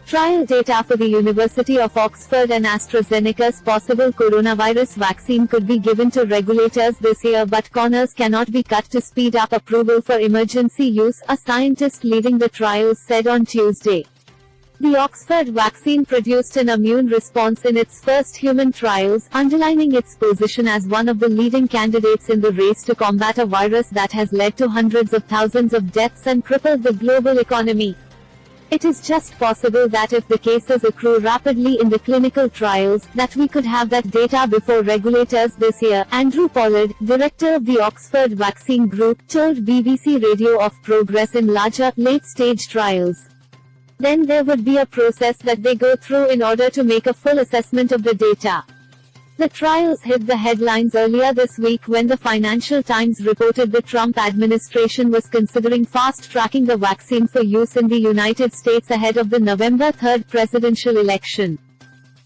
Trial data for the University of Oxford and AstraZeneca's possible coronavirus vaccine could be given to regulators this year, but corners cannot be cut to speed up approval for emergency use, a scientist leading the trials said on Tuesday. The Oxford vaccine produced an immune response in its first human trials, underlining its position as one of the leading candidates in the race to combat a virus that has led to hundreds of thousands of deaths and crippled the global economy. It is just possible that if the cases accrue rapidly in the clinical trials, that we could have that data before regulators this year, Andrew Pollard, director of the Oxford Vaccine Group, told BBC Radio of progress in larger, late-stage trials. Then there would be a process that they go through in order to make a full assessment of the data. The trials hit the headlines earlier this week when the Financial Times reported the Trump administration was considering fast-tracking the vaccine for use in the United States ahead of the November 3 presidential election.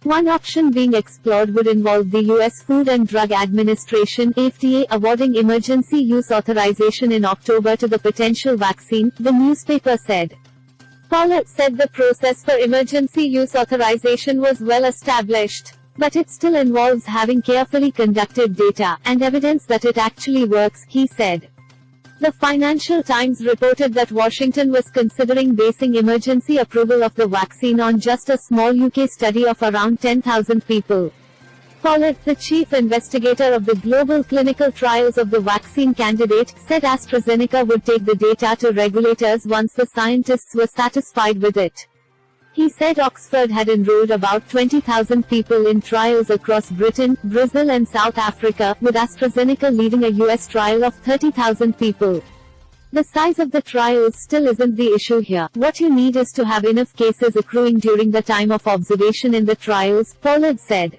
One option being explored would involve the U.S. Food and Drug Administration (FDA) awarding emergency use authorization in October to the potential vaccine, the newspaper said. Pollard said the process for emergency use authorization was well established. But it still involves having carefully conducted data, and evidence that it actually works, he said. The Financial Times reported that Washington was considering basing emergency approval of the vaccine on just a small UK study of around 10,000 people. Pollard, the chief investigator of the global clinical trials of the vaccine candidate, said AstraZeneca would take the data to regulators once the scientists were satisfied with it. He said Oxford had enrolled about 20,000 people in trials across Britain, Brazil and South Africa, with AstraZeneca leading a US trial of 30,000 people. The size of the trials still isn't the issue here. What you need is to have enough cases accruing during the time of observation in the trials, Pollard said.